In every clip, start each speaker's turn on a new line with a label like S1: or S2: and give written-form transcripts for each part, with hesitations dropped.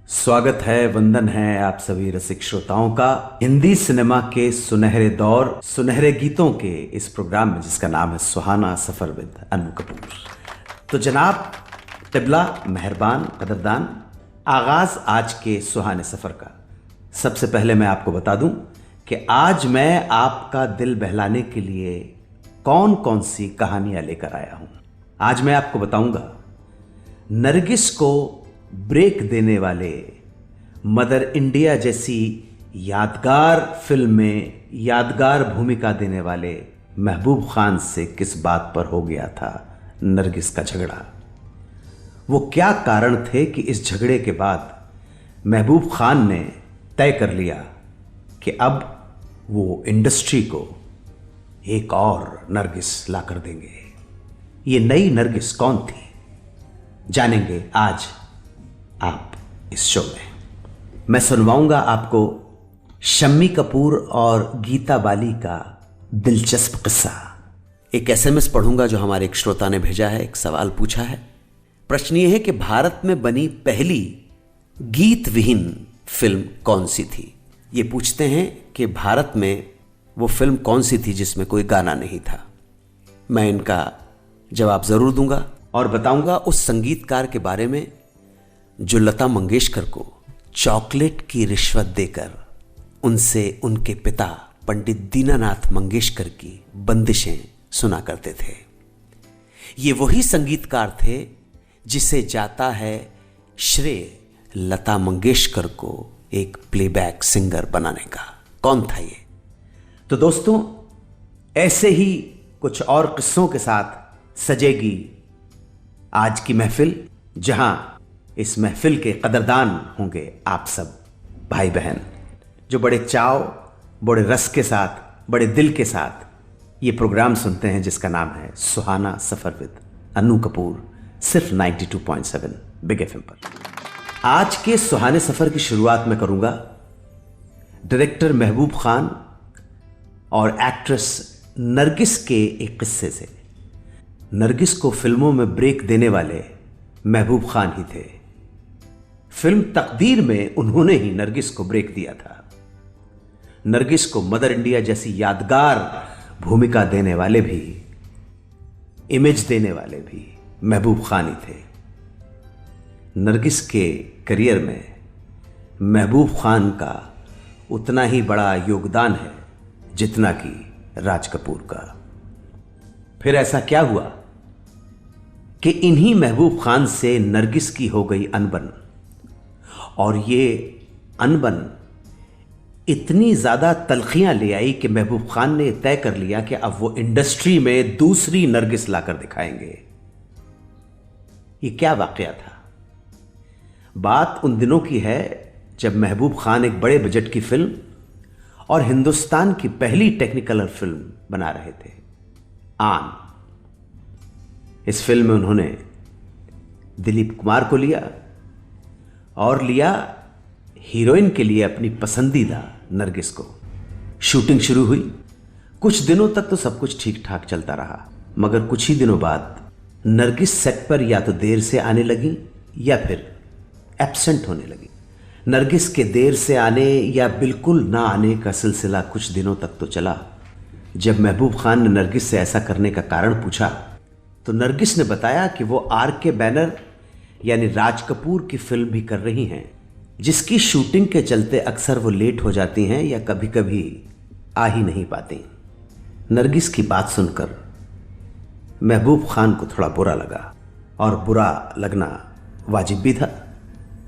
S1: स्वागत है, वंदन है आप सभी रसिक श्रोताओं का हिंदी सिनेमा के सुनहरे दौर, सुनहरे गीतों के इस प्रोग्राम में जिसका नाम है सुहाना सफर विद अनु कपूर। तो जनाब तिबला, मेहरबान, कदरदान, आगाज आज के सुहाने सफर का। सबसे पहले मैं आपको बता दूं कि आज मैं आपका दिल बहलाने के लिए कौन कौन सी कहानियां लेकर आया हूं। आज मैं आपको बताऊंगा नरगिस को ब्रेक देने वाले, मदर इंडिया जैसी यादगार फिल्म में यादगार भूमिका देने वाले महबूब खान से किस बात पर हो गया था नरगिस का झगड़ा। वो क्या कारण थे कि इस झगड़े के बाद महबूब खान ने तय कर लिया कि अब वो इंडस्ट्री को एक और नरगिस ला कर देंगे। ये नई नरगिस कौन थी, जानेंगे आज आप इस शो में। मैं सुनवाऊंगा आपको शम्मी कपूर और गीता बाली का दिलचस्प किस्सा। एक एसएमएस पढ़ूंगा जो हमारे एक श्रोता ने भेजा है, एक सवाल पूछा है। प्रश्न ये है कि भारत में बनी पहली गीत विहीन फिल्म कौन सी थी। ये पूछते हैं कि भारत में वो फिल्म कौन सी थी जिसमें कोई गाना नहीं था। मैं इनका जवाब जरूर दूंगा और बताऊंगा उस संगीतकार के बारे में जो लता मंगेशकर को चॉकलेट की रिश्वत देकर उनसे उनके पिता पंडित दीनानाथ मंगेशकर की बंदिशें सुना करते थे। ये वही संगीतकार थे जिसे जाता है श्रेय लता मंगेशकर को एक प्लेबैक सिंगर बनाने का। कौन था ये? तो दोस्तों, ऐसे ही कुछ और किस्सों के साथ सजेगी आज की महफिल, जहां इस महफिल के कदरदान होंगे आप सब भाई बहन जो बड़े चाव, बड़े रस के साथ, बड़े दिल के साथ ये प्रोग्राम सुनते हैं जिसका नाम है सुहाना सफर विद अनु कपूर, सिर्फ 92.7 बिग एफएम पर। आज के सुहाने सफर की शुरुआत में करूंगा डायरेक्टर महबूब खान और एक्ट्रेस नरगिस के एक किस्से से। नरगिस को फिल्मों में ब्रेक देने वाले महबूब खान ही थे। फिल्म तकदीर में उन्होंने ही नरगिस को ब्रेक दिया था। नरगिस को मदर इंडिया जैसी यादगार भूमिका देने वाले भी, इमेज देने वाले भी महबूब खान ही थे। नरगिस के करियर में महबूब खान का उतना ही बड़ा योगदान है जितना कि राज कपूर का। फिर ऐसा क्या हुआ कि इन्हीं महबूब खान से नरगिस की हो गई अनबन, और ये अनबन इतनी ज्यादा तलखियां ले आई कि महबूब खान ने तय कर लिया कि अब वो इंडस्ट्री में दूसरी नरगिस लाकर दिखाएंगे। ये क्या वाकया था? बात उन दिनों की है जब महबूब खान एक बड़े बजट की फिल्म और हिंदुस्तान की पहली टेक्निकलर फिल्म बना रहे थे, आन। इस फिल्म में उन्होंने दिलीप कुमार को लिया और लिया हीरोइन के लिए अपनी पसंदीदा नरगिस को। शूटिंग शुरू हुई। कुछ दिनों तक तो सब कुछ ठीक ठाक चलता रहा, मगर कुछ ही दिनों बाद नरगिस सेट पर या तो देर से आने लगी या फिर एब्सेंट होने लगी। नरगिस के देर से आने या बिल्कुल ना आने का सिलसिला कुछ दिनों तक तो चला। जब महबूब खान ने नरगिस से ऐसा करने का कारण पूछा तो नरगिस ने बताया कि वो आर.के. बैनर यानी राज कपूर की फिल्म भी कर रही हैं, जिसकी शूटिंग के चलते अक्सर वो लेट हो जाती हैं या कभी कभी आ ही नहीं पाती। नरगिस की बात सुनकर महबूब खान को थोड़ा बुरा लगा, और बुरा लगना वाजिब भी था।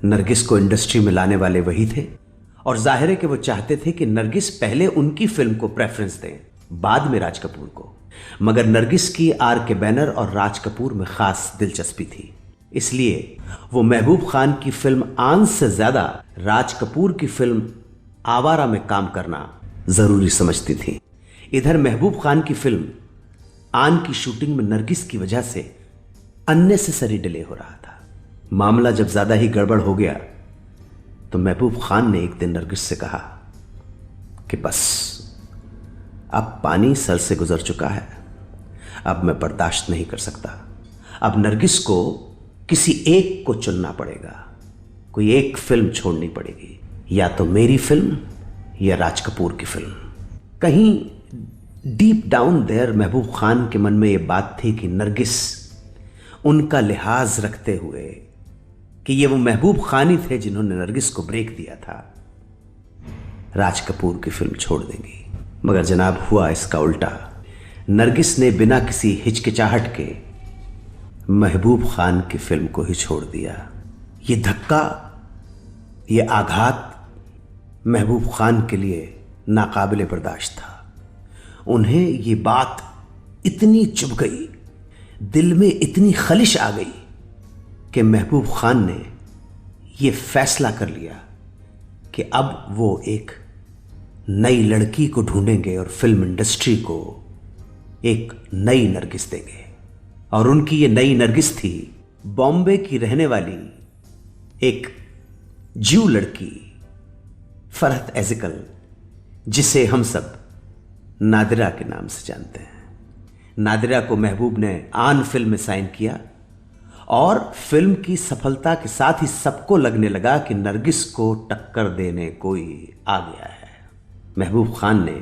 S1: नरगिस को इंडस्ट्री में लाने वाले वही थे, और जाहिर है कि वो चाहते थे कि नरगिस पहले उनकी फिल्म को प्रेफरेंस दें, बाद में राज कपूर को। मगर नरगिस की आर.के. बैनर और राज कपूर में खास दिलचस्पी थी, इसलिए वो महबूब खान की फिल्म आन से ज्यादा राज कपूर की फिल्म आवारा में काम करना जरूरी समझती थी। इधर महबूब खान की फिल्म आन की शूटिंग में नरगिस की वजह से अननेसेसरी डिले हो रहा था। मामला जब ज्यादा ही गड़बड़ हो गया तो महबूब खान ने एक दिन नरगिस से कहा कि बस अब पानी सर से गुजर चुका है, अब मैं बर्दाश्त नहीं कर सकता। अब नरगिस को किसी एक को चुनना पड़ेगा। कोई एक फिल्म छोड़नी पड़ेगी, या तो मेरी फिल्म या राज कपूर की फिल्म। कहीं deep down there Mehboob Khan के मन में ये बात थी कि नरगिस, उनका लिहाज रखते हुए कि ये वो महबूब खान ही थे जिन्होंने नरगिस को ब्रेक दिया था, राज कपूर की फिल्म छोड़ देंगी। मगर जनाब हुआ इसका उल्टा। नरगिस ने बिना किसी हिचकिचाहट के महबूब खान की फिल्म को ही छोड़ दिया। ये धक्का, ये आघात महबूब खान के लिए नाकाबिले बर्दाश्त था। उन्हें ये बात इतनी चुभ गई, दिल में इतनी खलिश आ गई कि महबूब खान ने ये फैसला कर लिया कि अब वो एक नई लड़की को ढूंढेंगे और फिल्म इंडस्ट्री को एक नई नरगिस देंगे। और उनकी ये नई नरगिस थी बॉम्बे की रहने वाली एक ज्यू लड़की फरहत एज़िकल, जिसे हम सब नादिरा के नाम से जानते हैं। नादिरा को महबूब ने आन फिल्म में साइन किया और फिल्म की सफलता के साथ ही सबको लगने लगा कि नरगिस को टक्कर देने कोई आ गया है। महबूब खान ने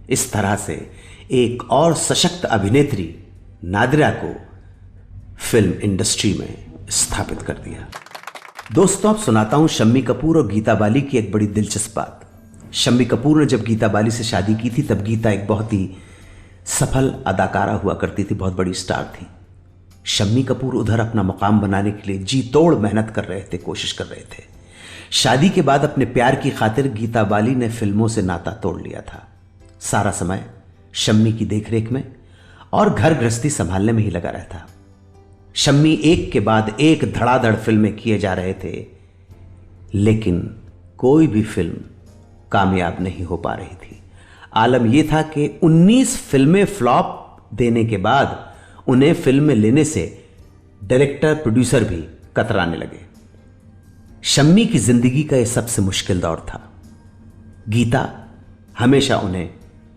S1: इस तरह से एक और सशक्त अभिनेत्री नादिरा को फिल्म इंडस्ट्री में स्थापित कर दिया। दोस्तों, अब सुनाता हूं शम्मी कपूर और गीता बाली की एक बड़ी दिलचस्प बात। शम्मी कपूर ने जब गीता बाली से शादी की थी तब गीता एक बहुत ही सफल अदाकारा हुआ करती थी, बहुत बड़ी स्टार थी। शम्मी कपूर उधर अपना मुकाम बनाने के लिए जी तोड़ मेहनत कर रहे थे, कोशिश कर रहे थे। शादी के बाद अपने प्यार की खातिर गीता बाली ने फिल्मों से नाता तोड़ लिया था। सारा समय शम्मी की देखरेख में और घर गृहस्थी संभालने में ही लगा रहता। शम्मी एक के बाद एक धड़ाधड़ फिल्में किए जा रहे थे, लेकिन कोई भी फिल्म कामयाब नहीं हो पा रही थी। आलम यह था कि 19 फिल्में फ्लॉप देने के बाद उन्हें फिल्म में लेने से डायरेक्टर प्रोड्यूसर भी कतराने लगे। शम्मी की जिंदगी का यह सबसे मुश्किल दौर था। गीता हमेशा उन्हें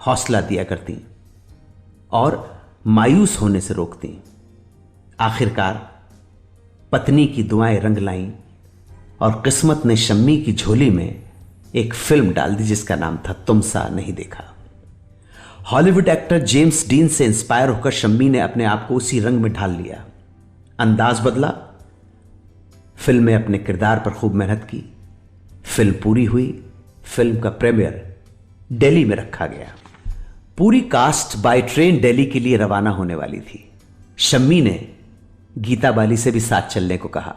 S1: हौसला दिया करती और मायूस होने से रोकती। आखिरकार पत्नी की दुआएं रंग लाईं और किस्मत ने शम्मी की झोली में एक फिल्म डाल दी जिसका नाम था तुम सा नहीं देखा। हॉलीवुड एक्टर जेम्स डीन से इंस्पायर होकर शम्मी ने अपने आप को उसी रंग में ढाल लिया। अंदाज बदला, फिल्म में अपने किरदार पर खूब मेहनत की। फिल्म पूरी हुई। फिल्म का प्रीमियर दिल्ली में रखा गया। पूरी कास्ट बाय ट्रेन दिल्ली के लिए रवाना होने वाली थी। शम्मी ने गीता बाली से भी साथ चलने को कहा,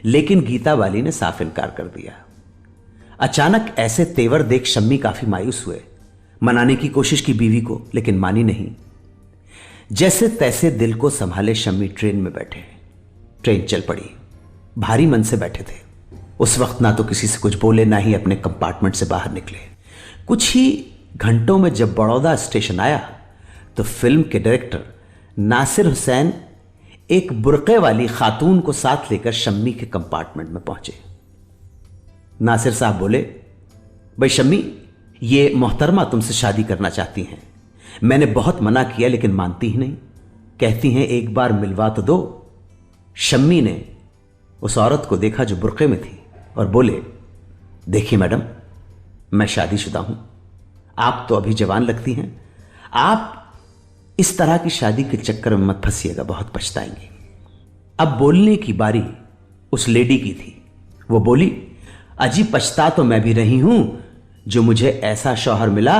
S1: लेकिन गीता बाली ने साफ इनकार कर दिया। अचानक ऐसे तेवर देख शम्मी काफी मायूस हुए। मनाने की कोशिश की बीवी को, लेकिन मानी नहीं। जैसे तैसे दिल को संभाले शम्मी ट्रेन में बैठे। ट्रेन चल पड़ी। भारी मन से बैठे थे। उस वक्त ना तो किसी से कुछ बोले, ना ही अपने कंपार्टमेंट से बाहर निकले। कुछ ही घंटों में जब बड़ौदा स्टेशन आया तो फिल्म के डायरेक्टर नासिर हुसैन एक बुर्के वाली खातून को साथ लेकर शम्मी के कंपार्टमेंट में पहुंचे। नासिर साहब बोले, भाई शम्मी, ये मोहतरमा तुमसे शादी करना चाहती हैं। मैंने बहुत मना किया लेकिन मानती ही नहीं। कहती हैं एक बार मिलवा तो दो। शम्मी ने उस औरत को देखा जो बुर्के में थी और बोले, देखिए मैडम, मैं शादीशुदा हूं। आप तो अभी जवान लगती हैं। आप इस तरह की शादी के चक्कर में मत फंसिएगा, बहुत पछताएंगे। अब बोलने की बारी उस लेडी की थी। वो बोली, अजी पछता तो मैं भी रही हूं जो मुझे ऐसा शौहर मिला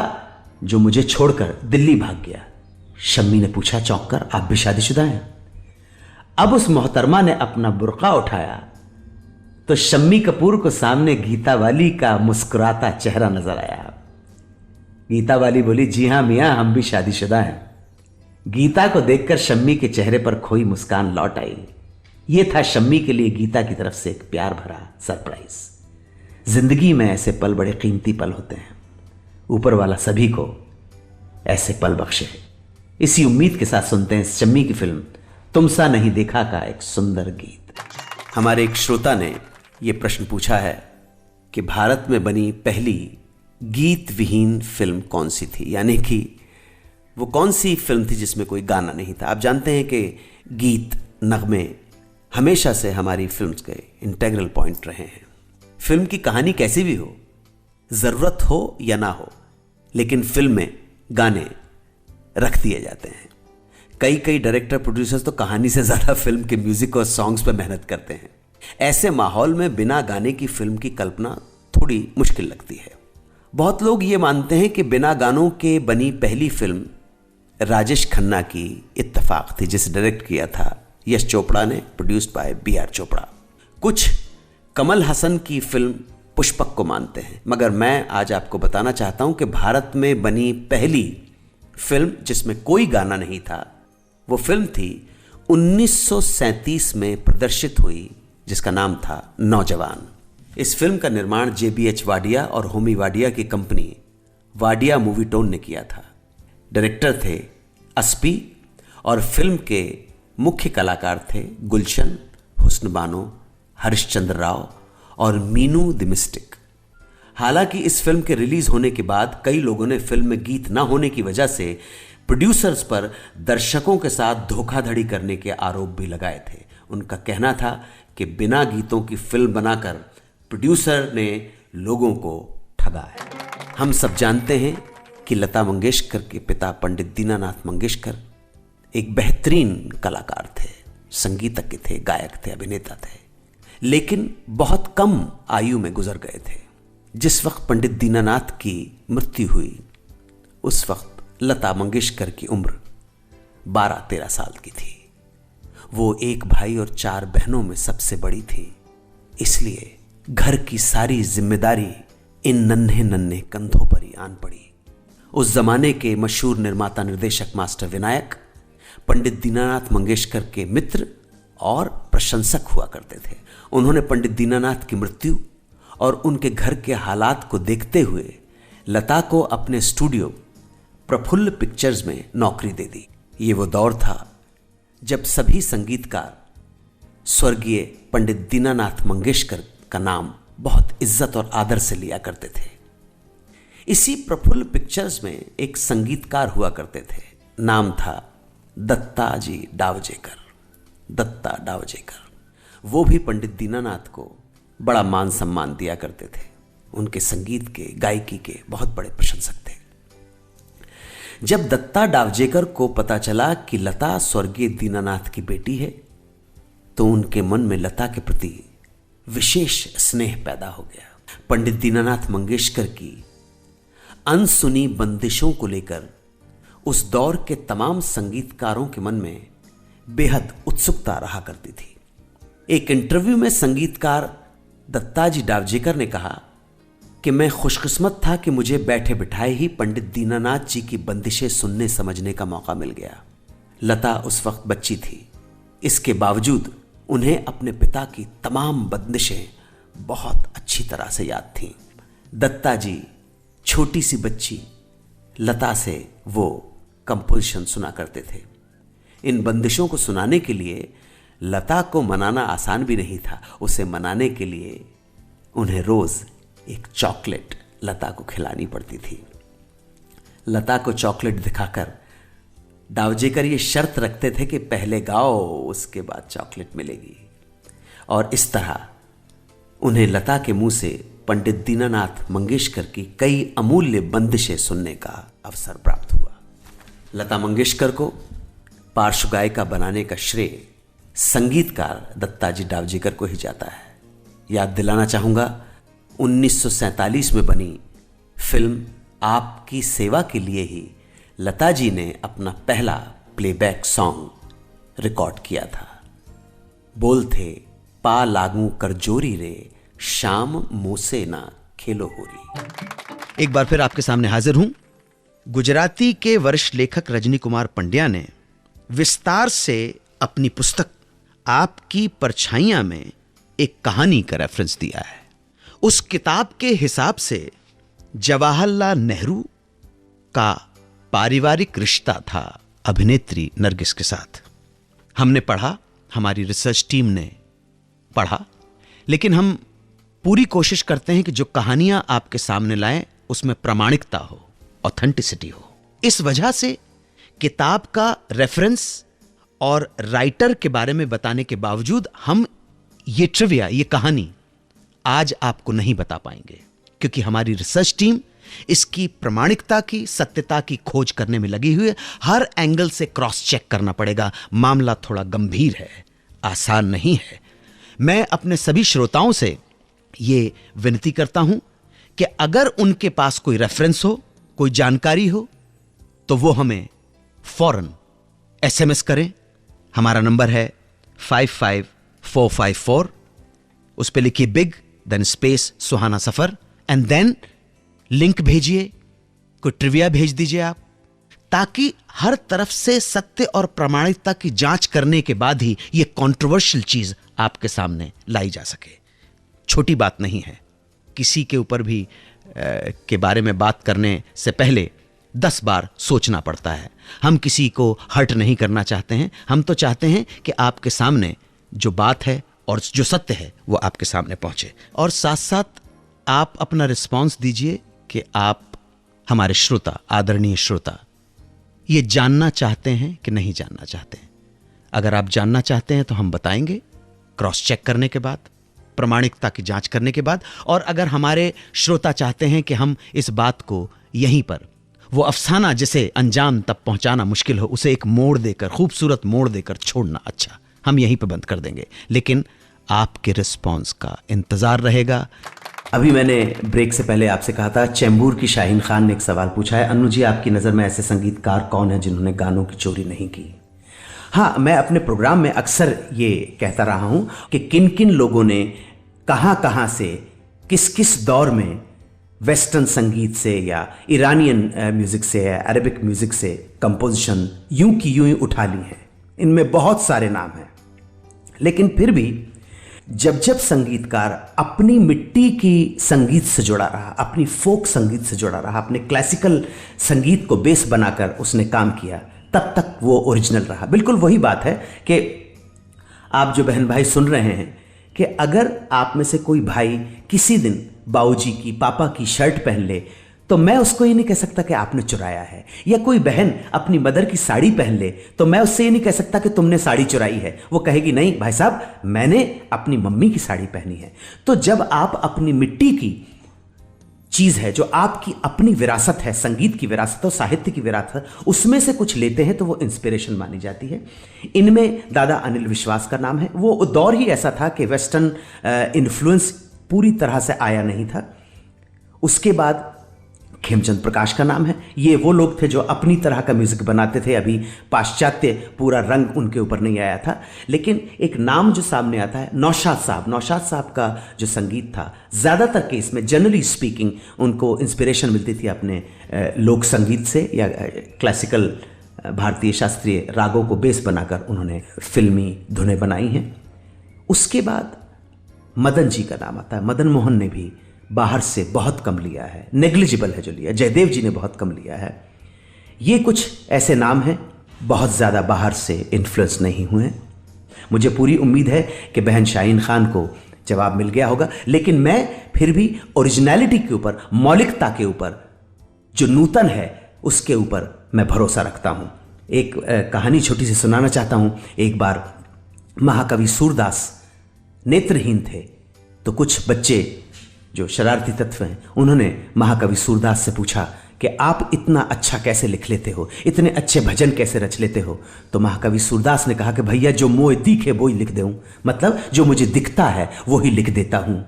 S1: जो मुझे छोड़कर दिल्ली भाग गया। शम्मी ने पूछा चौंक कर, आप भी शादीशुदा हैं? अब उस मोहतरमा ने अपना बुर्का उठाया तो शम्मी कपूर को सामने गीता बाली का मुस्कुराता चेहरा नजर आया। गीता बाली बोली, जी हां मियां, हम भी शादीशुदा हैं। गीता को देखकर शम्मी के चेहरे पर खोई मुस्कान लौट आई। यह था शम्मी के लिए गीता की तरफ से एक प्यार भरा सरप्राइज। जिंदगी में ऐसे पल बड़े कीमती पल होते हैं। ऊपर वाला सभी को ऐसे पल बख्शे। इसी उम्मीद के साथ सुनते हैं शम्मी की फिल्म तुम सा नहीं देखा का एक सुंदर गीत। हमारे एक श्रोता ने यह प्रश्न पूछा है कि भारत में बनी पहली गीत विहीन फिल्म कौन सी थी, यानी कि वो कौन सी फिल्म थी जिसमें कोई गाना नहीं था। आप जानते हैं कि गीत, नगमे हमेशा से हमारी फिल्म्स के इंटेग्रल पॉइंट रहे हैं। फिल्म की कहानी कैसी भी हो, जरूरत हो या ना हो, लेकिन फिल्म में गाने रख दिए जाते हैं। कई डायरेक्टर प्रोड्यूसर्स तो कहानी से ज्यादा फिल्म के म्यूजिक और सॉन्ग्स पर मेहनत करते हैं। ऐसे माहौल में बिना गाने की फिल्म की कल्पना थोड़ी मुश्किल लगती है। बहुत लोग ये मानते हैं कि बिना गानों के बनी पहली फिल्म राजेश खन्ना की इत्तेफाक थी, जिसे डायरेक्ट किया था यश चोपड़ा ने, प्रोड्यूस्ड बाय BR चोपड़ा। कुछ कमल हसन की फिल्म पुष्पक को मानते हैं, मगर मैं आज आपको बताना चाहता हूं कि भारत में बनी पहली फिल्म जिसमें कोई गाना नहीं था, वो फिल्म थी 1937 में प्रदर्शित हुई, जिसका नाम था नौजवान। इस फिल्म का निर्माण JBH वाडिया और होमी वाडिया की कंपनी वाडिया मूवीटोन ने किया था। डायरेक्टर थे अस्पी और फिल्म के मुख्य कलाकार थे गुलशन, हुस्न बानो, हरिश्चंद्र राव और मीनू द मिस्टिक। हालांकि इस फिल्म के रिलीज होने के बाद कई लोगों ने फिल्म में गीत ना होने की वजह से प्रोड्यूसर्स पर दर्शकों के साथ धोखाधड़ी करने के आरोप भी लगाए थे। उनका कहना था कि बिना गीतों की फिल्म बनाकर प्रोड्यूसर ने लोगों को ठगा है। हम सब जानते हैं कि लता मंगेशकर के पिता पंडित दीनानाथ मंगेशकर एक बेहतरीन कलाकार थे, संगीतज्ञ थे, गायक थे, अभिनेता थे, लेकिन बहुत कम आयु में गुजर गए थे। जिस वक्त पंडित दीनानाथ की मृत्यु हुई उस वक्त लता मंगेशकर की उम्र 12-13 साल की थी। वो एक भाई और 4 बहनों में सबसे बड़ी थी, इसलिए घर की सारी जिम्मेदारी इन नन्हे नन्हे कंधों पर ही आन पड़ी। उस जमाने के मशहूर निर्माता निर्देशक मास्टर विनायक पंडित दीनानाथ मंगेशकर के मित्र और प्रशंसक हुआ करते थे। उन्होंने पंडित दीनानाथ की मृत्यु और उनके घर के हालात को देखते हुए लता को अपने स्टूडियो प्रफुल्ल पिक्चर्स में नौकरी दे दी। ये वो दौर था जब सभी संगीतकार स्वर्गीय पंडित दीनानाथ मंगेशकर का नाम बहुत इज्जत और आदर से लिया करते थे। इसी प्रफुल्ल पिक्चर्स में एक संगीतकार हुआ करते थे, नाम था दत्ताजी डावजेकर। दत्ता डावजेकर वो भी पंडित दीनानाथ को बड़ा मान सम्मान दिया करते थे। उनके संगीत के, गायकी के बहुत बड़े प्रशंसक थे। जब दत्ता डावजेकर को पता चला कि लता स्वर्गीय दीनानाथ की बेटी है, तो उनके मन में लता के प्रति विशेष स्नेह पैदा हो गया। पंडित दीनानाथ मंगेशकर की अनसुनी बंदिशों को लेकर उस दौर के तमाम संगीतकारों के मन में बेहद उत्सुकता रहा करती थी। एक इंटरव्यू में संगीतकार दत्ताजी डावजेकर ने कहा कि मैं खुशकिस्मत था कि मुझे बैठे बिठाए ही पंडित दीनानाथ जी की बंदिशें सुनने समझने का मौका मिल गया। लता उस वक्त बच्ची थी, इसके बावजूद उन्हें अपने पिता की तमाम बंदिशें बहुत अच्छी तरह से याद थीं। दत्ता जी छोटी सी बच्ची लता से वो कंपोजिशन सुना करते थे। इन बंदिशों को सुनाने के लिए लता को मनाना आसान भी नहीं था। उसे मनाने के लिए उन्हें रोज एक चॉकलेट लता को खिलानी पड़ती थी। लता को चॉकलेट दिखाकर डावजेकर ये शर्त रखते थे कि पहले गाओ, उसके बाद चॉकलेट मिलेगी। और इस तरह उन्हें लता के मुंह से पंडित दीनानाथ मंगेशकर की कई अमूल्य बंदिशें सुनने का अवसर प्राप्त हुआ। लता मंगेशकर को पार्श्व गायिका बनाने का श्रेय संगीतकार दत्ताजी डावजेकर को ही जाता है। याद दिलाना चाहूंगा, 1947 में बनी फिल्म आपकी सेवा के लिए ही लता जी ने अपना पहला प्लेबैक सॉन्ग रिकॉर्ड किया था। बोल थे पा लागू करजोरी रे, शाम मोसे ना खेलो होरी।
S2: एक बार फिर आपके सामने हाजिर हूं। गुजराती के वरिष्ठ लेखक रजनी कुमार पंड्या ने विस्तार से अपनी पुस्तक आपकी परछाइयां में एक कहानी का रेफरेंस दिया है। उस किताब के हिसाब से जवाहरलाल नेहरू का पारिवारिक रिश्ता था अभिनेत्री नरगिस के साथ। हमने पढ़ा, हमारी रिसर्च टीम ने पढ़ा, लेकिन हम पूरी कोशिश करते हैं कि जो कहानियां आपके सामने लाएं उसमें प्रामाणिकता हो, ऑथेंटिसिटी हो। इस वजह से किताब का रेफरेंस और राइटर के बारे में बताने के बावजूद हम ये ट्रिविया, ये कहानी आज आपको नहीं बता पाएंगे, क्योंकि हमारी रिसर्च टीम इसकी प्रामाणिकता की, सत्यता की खोज करने में लगी हुई है। हर एंगल से क्रॉस चेक करना पड़ेगा। मामला थोड़ा गंभीर है, आसान नहीं है। मैं अपने सभी श्रोताओं से ये विनती करता हूं कि अगर उनके पास कोई रेफरेंस हो, कोई जानकारी हो, तो वो हमें फौरन SMS करें। हमारा नंबर है 55454। उस पे लिखिए big, then space Suhana Safar, and then link भेजिए, कोई ट्रिविया भेज दीजिए आप, ताकि हर तरफ से सत्य और प्रामाणिकता की जांच करने के बाद ही यह कंट्रोवर्शियल चीज आपके सामने लाई जा सके। छोटी बात नहीं है। किसी के ऊपर भी के बारे में बात करने से पहले 10 बार सोचना पड़ता है। हम किसी को हर्ट नहीं करना चाहते हैं। हम तो चाहते हैं कि आपके सामने जो बात है और जो सत्य है वो आपके सामने पहुंचे। और साथ साथ आप अपना रिस्पॉन्स दीजिए कि आप हमारे श्रोता, आदरणीय श्रोता, ये जानना चाहते हैं कि नहीं जानना चाहते हैं। अगर आप जानना चाहते हैं तो हम बताएंगे, क्रॉस चेक करने के बाद, प्रामाणिकता की जांच करने के बाद। और अगर हमारे श्रोता चाहते हैं कि हम इस बात को यहीं पर, वो अफसाना जिसे अंजाम तक पहुंचाना मुश्किल हो, उसे एक मोड़ देकर, खूबसूरत मोड़ देकर छोड़ना, अच्छा, हम यहीं पर बंद कर देंगे। लेकिन आपके रिस्पॉन्स का इंतजार रहेगा।
S1: अभी मैंने ब्रेक से पहले आपसे कहा था, चैम्बूर की शाहीन खान ने एक सवाल पूछा है, अन्नू जी आपकी नज़र में ऐसे संगीतकार कौन है जिन्होंने गानों की चोरी नहीं की? हाँ, मैं अपने प्रोग्राम में अक्सर ये कहता रहा हूं कि किन किन लोगों ने कहां कहां से, किस किस दौर में वेस्टर्न संगीत से या ईरानियन म्यूजिक से या अरेबिक म्यूजिक से कंपोजिशन यूं की यूं ही उठा ली है। इनमें बहुत सारे नाम हैं, लेकिन फिर भी जब जब संगीतकार अपनी मिट्टी की संगीत से जुड़ा रहा, अपनी फोक संगीत से जुड़ा रहा, अपने क्लासिकल संगीत को बेस बनाकर उसने काम किया, तब तक वो ओरिजिनल रहा। बिल्कुल वही बात है कि आप जो बहन भाई सुन रहे हैं कि अगर आप में से कोई भाई किसी दिन बाऊजी की, पापा की शर्ट पहन ले, तो मैं उसको ये नहीं कह सकता कि आपने चुराया है। या कोई बहन अपनी मदर की साड़ी पहन ले, तो मैं उससे ये नहीं कह सकता कि तुमने साड़ी चुराई है। वो कहेगी नहीं भाई साहब, मैंने अपनी मम्मी की साड़ी पहनी है। तो जब आप अपनी मिट्टी की चीज है, जो आपकी अपनी विरासत है, संगीत की विरासत और साहित्य की विरासत, उसमें से कुछ लेते हैं तो वो इंस्पिरेशन मानी जाती है। इनमें दादा अनिल विश्वास का नाम है। वो दौर ही ऐसा था कि वेस्टर्न इन्फ्लुएंस पूरी तरह से आया नहीं था। उसके बाद खेमचंद प्रकाश का नाम है। ये वो लोग थे जो अपनी तरह का म्यूजिक बनाते थे। अभी पाश्चात्य पूरा रंग उनके ऊपर नहीं आया था। लेकिन एक नाम जो सामने आता है, नौशाद साहब। नौशाद साहब का जो संगीत था, ज़्यादातर केस में जनरली स्पीकिंग उनको इंस्पिरेशन मिलती थी अपने लोक संगीत से या क्लासिकल भारतीय शास्त्रीय रागों को बेस बनाकर उन्होंने फिल्मी धुनें बनाई हैं। उसके बाद मदन जी का नाम आता है। मदन मोहन ने भी बाहर से बहुत कम लिया है, नेग्लिजिबल है जो लिया। जयदेव जी ने बहुत कम लिया है। ये कुछ ऐसे नाम हैं, बहुत ज़्यादा बाहर से इन्फ्लुएंस नहीं हुए। मुझे पूरी उम्मीद है कि बहन शाहीन खान को जवाब मिल गया होगा, लेकिन मैं फिर भी ओरिजिनलिटी के ऊपर, मौलिकता के ऊपर, जो नूतन है उसके ऊपर मैं भरोसा रखता हूँ। एक कहानी छोटी सी सुनाना चाहता हूँ। एक बार महाकवि सूरदास नेत्रहीन थे, तो कुछ बच्चे जो शरारती तत्व हैं, उन्होंने महाकवि सूरदास से पूछा कि आप इतना अच्छा कैसे लिख लेते हो, इतने अच्छे भजन कैसे रच लेते हो? तो महाकवि सूरदास ने कहा कि भैया जो मोय दिखे वो ही लिख दूं, मतलब जो मुझे दिखता है वो ही लिख देता हूं।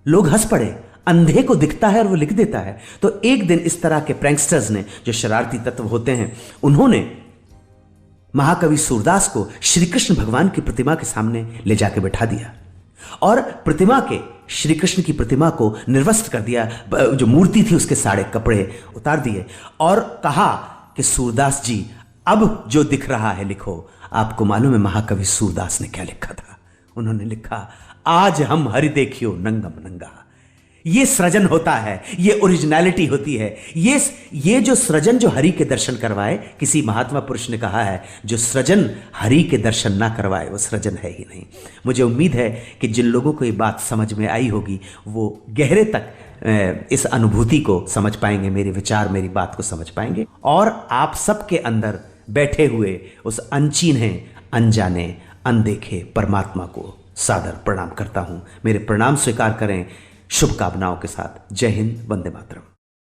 S1: लोग हंस पड़े, अंधे को दिखता है और वो लिख देता है। तो एक दिन इस तरह के प्रैंकस्टर्स ने, जो शरारती तत्व होते हैं, उन्होंने महाकवि सूरदास को श्री कृष्ण भगवान की प्रतिमा के सामने ले जाके बैठा दिया और प्रतिमा के, श्री कृष्ण की प्रतिमा को निर्वस्त्र कर दिया। जो मूर्ति थी उसके सारे कपड़े उतार दिए और कहा कि सूरदास जी, अब जो दिख रहा है लिखो। आपको मालूम है महाकवि सूरदास ने क्या लिखा था? उन्होंने लिखा, आज हम हरि देखियो नंगम नंगा। ये सृजन होता है, ये ओरिजिनलिटी होती है। ये जो सृजन जो हरि के दर्शन करवाए, किसी महात्मा पुरुष ने कहा है, जो सृजन हरि के दर्शन ना करवाए वो सृजन है ही नहीं। मुझे उम्मीद है कि जिन लोगों को ये बात समझ में आई होगी वो गहरे तक इस अनुभूति को समझ पाएंगे, मेरे विचार, मेरी बात को समझ पाएंगे और आप सबके अंदर बैठे हुए उस अनचीने, अनजाने, अनदेखे परमात्मा को सादर प्रणाम करता हूं। मेरे प्रणाम स्वीकार करें शुभकामनाओं के साथ। जय हिंद, वंदे मातरम।